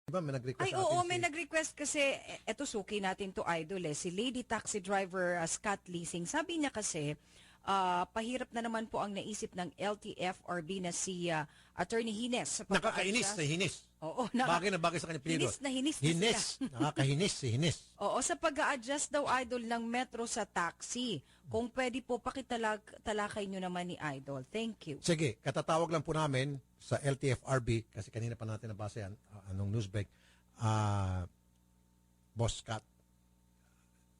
Diba, may nag-request Ay, sa atin oo, si- may nag-request kasi, eto suki natin to idol si Lady Taxi Driver Scott Leasing. Sabi niya kasi, pahirap na naman po ang naisip ng LTFRB na si Attorney Hines. Sa Nakakainis pag-adjust. sa hinis. Oo, Bagay na bagay sa kanya pinidor. hinis na Hinis. Nakakahinis si hinis. Oo, sa pag-a-adjust daw idol ng metro sa taxi. Kung pwede po, pakitalakay nyo naman ni idol. Thank you. Sige, katatawag lang po namin sa LTFRB, kasi kanina pa natin nabasa yan, anong news break, Boss Scott,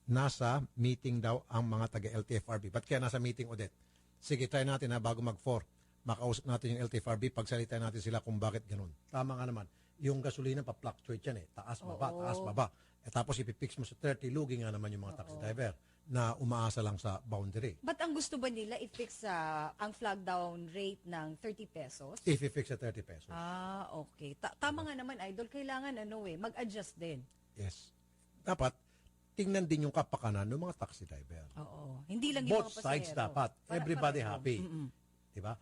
nasa meeting daw ang mga taga-LTFRB. Ba't kaya nasa meeting, Odette? Sige, try natin na bago mag-4. Makausap natin yung LTFRB, pagsalitain natin sila kung bakit ganun. Tama nga naman. Yung gasolina pa-fluctuate yan eh. Taas, baba, taas, baba. Tapos ipipix mo sa 30, lugi nga naman yung mga taxi driver na umaasa lang sa boundary. But ang gusto ba nila i-fix ang flag down rate ng 30 pesos? If-fix sa 30 pesos. Okay. Tama nga naman, idol. Kailangan mag-adjust din. Yes. Dapat, tingnan din yung kapakanan ng mga taxi driver. Oo. Hindi lang yung Both mga pasahero. sides dapat. Everybody Pareho. happy. Diba?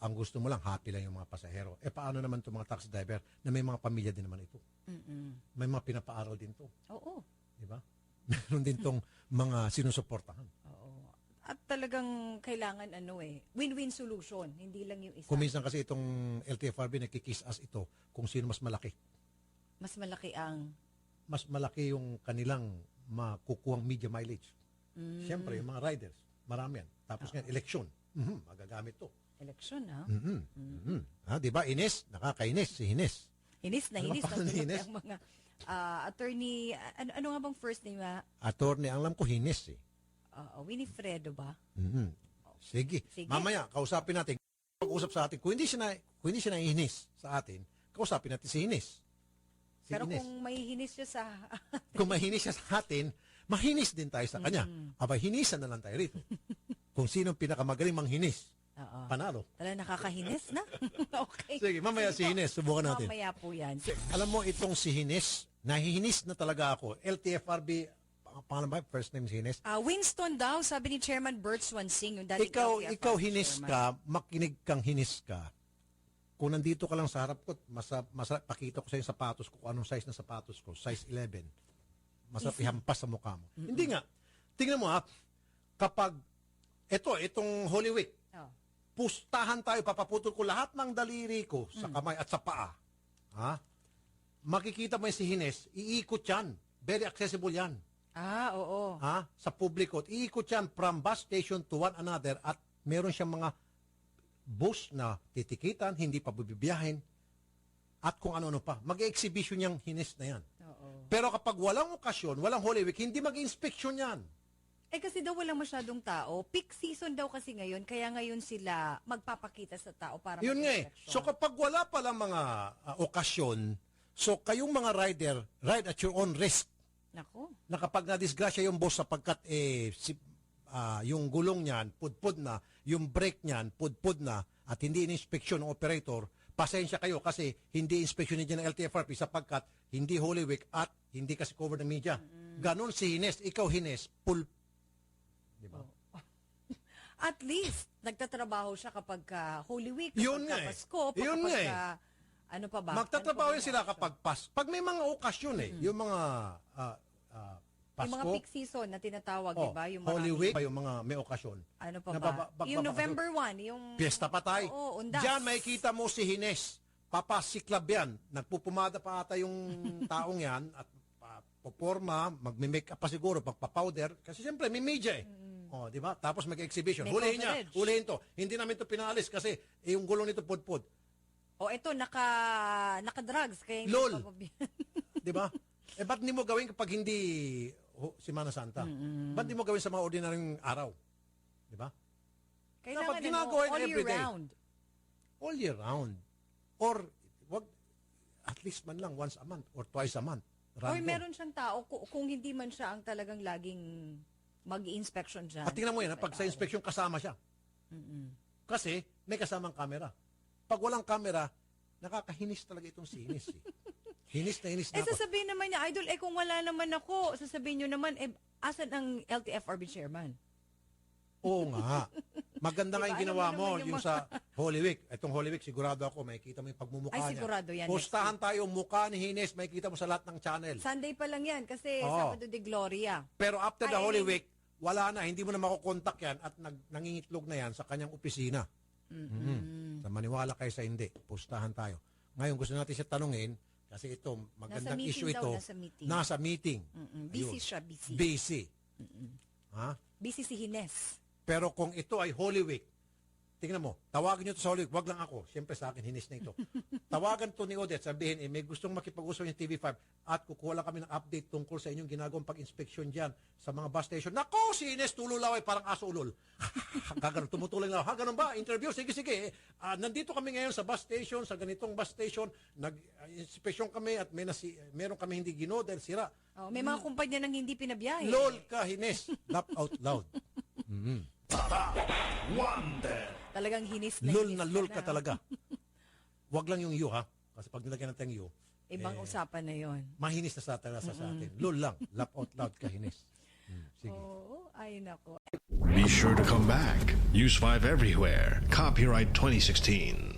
Ang gusto mo lang, happy lang yung mga pasahero. Paano naman itong mga taxi driver na may mga pamilya din naman ito? May mga pinapaaral din to. Oo. Diba? Meron din tong mga sinusuportahan. Oo. At talagang kailangan win-win solution. Hindi lang yung isa. Kuminsan kasi itong LTFRB nagkikiss us ito kung sino mas malaki. Mas malaki ang... Mas malaki yung kanilang makukuhang media mileage. Siyempre, yung mga riders, marami yan. Tapos ngayon, eleksyon. Magagamit to. eleksyon, ha? Di ba, Ines? Nakakainis si Ines. Hinis na Ano hinis. pa ni Ines? Ang mga attorney... Ano nga bang first name? Attorney, ang alam ko, Ines eh. Winifredo ba? Sige. Sige. Mamaya, kausapin natin. Pag-usap sa atin. Kung hindi siya naihinis sa atin, kausapin natin si Ines. Si Pero Ines. kung may hinis siya sa... Kung mahinis siya sa atin, mahinis din tayo sa kanya. Aba, hinisan na lang tayo rito. Kung sino pinakamagaling manghinis. Panalo. Talagang nakakahinis na? Okay. Sige, mamaya si Ines, subukan natin. Mamaya po yan. Alam mo, itong si Hines, nahihinis na talaga ako. LTFRB, pangalan ba? First name si Hines. Winston daw, sabi ni Chairman Bert Swansing, yung dating LTFRB Ikaw hinis chairman. ka, makinig kang hinis ka. Kung nandito ka lang sa harap ko, masarap pakita ko sa yung sapatos ko, kung anong size na sapatos ko, size 11. Masarap ihampas sa mukha mo. Hindi nga. Tingnan mo kapag, itong Holy Week, pustahan tayo, papaputol ko lahat ng daliri ko sa kamay at sa paa. Makikita mo yung si Hines, iikot yan. Very accessible yan. Oo. Sa publiko. Iikot yan from bus station to one another at meron siyang mga bus na titikitan, hindi pa bubibiyahin, at kung ano-ano pa. Mag-exhibition yung Hines na yan. Oo. Pero kapag walang okasyon, walang Holy Week, hindi mag-inspection yan. Kasi daw walang masyadong tao. Peak season daw kasi ngayon, kaya ngayon sila magpapakita sa tao para Yun nga mag-inspection. So kapag wala palang mga okasyon, so kayong mga rider, ride at your own risk. Naku. Na kapag na-disgrasya yung boss sapagkat yung gulong niyan, pudpud na, yung brake niyan, pudpud na, at hindi in-inspeksyon ng operator, pasensya kayo kasi hindi inspeksyon niya ng LTFRB sapagkat hindi Holy Week at hindi kasi cover ng media. Ganon si Hines, ikaw Hines, diba? At least, nagtatrabaho siya kapag Holy Week, Yun kapag nga Pasko, Yun kapag nga ano pa ba? Magtatrabaho Ano pa yun ba sila yung kapag pag may mga okasyon yung mga Pasko. yung mga peak season na tinatawag, di ba? Yung Holy maraming- Week, yung mga may okasyon. Ano pa ba? Yung November 1, yung... Piyesta pa tayo. Oo, undas. Diyan makikita mo si Hines. Papasiklab yan. Nagpupumada pa ata yung taong yan at puporma, magme-make up pa siguro, pagpa-powder. Kasi siyempre, may media di ba? Tapos mag-exhibition. May Hulihin niya. coverage. Hulihin to. Hindi namin to pinaalis kasi yung gulong nito pudpud. ito, naka-drugs, kaya hindi Lol. pa Di ba? Ba't hindi mo gawin kapag hindi Semana Santa? Ba't hindi mo gawin sa mga ordinaryong araw? Di ba? Kailangan Dapat ginagawa yun all year everyday. round. All year round. Or, wag, at least man lang once a month or twice a month. Or Random. meron siyang tao, kung hindi man siya ang talagang laging mag-inspection dyan. At tingnan mo yan, pag sa inspection kasama siya. Kasi may kasamang camera. Pag walang camera, nakakahinis talaga itong si Hinis. Hinis na hinis na ako. sasabihin naman niya, Idol, kung wala naman ako, sasabihin niyo naman, asan ang LTFRB chairman? Oo nga. Maganda nga yung Diba? ginawa Alam mo, naman yung sa Holy Week. Itong Holy Week, sigurado ako, makikita mo yung pagmumukha Ay, niya. sigurado yan, Postahan tayo yung mukha ni Hines, makikita mo sa lahat ng channel. Sunday pa lang yan kasi Oo. Sabado de Gloria. Pero after the Ay, Holy I mean- Week, wala na, hindi mo na makukontak yan at nangingitlog na yan sa kanyang opisina. Mhm. Sa maniwala kayo sa hindi, postahan tayo. Ngayon, gusto natin siya tanungin, kasi ito, magandang meeting issue daw, ito. nasa meeting. Nasa meeting. Busy Ayun. siya, busy. Busy. Ha? Busy si Hines. Pero kung ito ay Holy Week, tingnan mo, tawagan nyo ito sa Holy Week, wag lang ako. Siyempre sa akin, Hines na ito. Tawagan to ni Odette, sabihin, may gustong makipag-usap yung TV5 at kukuha lang kami ng update tungkol sa inyong ginagawang pag-inspeksyon dyan sa mga bus station. Nako, si Hines tululaway, parang aso ulol. Gaganon, tumutulong lang. Ha, ganun ba? Interview? Sige, sige. Nandito kami ngayon sa bus station, sa ganitong bus station. Nag-inspeksyon kami at meron kami hindi gino dahil sira. Oh, may mga kumpanya nang hindi pinabiyahe. LOL ka, Hines. Laugh out loud. Talagang Hines na Lol Hines na lol ka talaga. Wag lang yung you, ha? Kasi pag nilagyan natin you, Ibang usapan na yon. mahinis na sa atin. Lol lang. Laugh out loud ka, Hines. Sige. Oo, ay nako. Be sure to come back. Use 5 everywhere. Copyright 2016.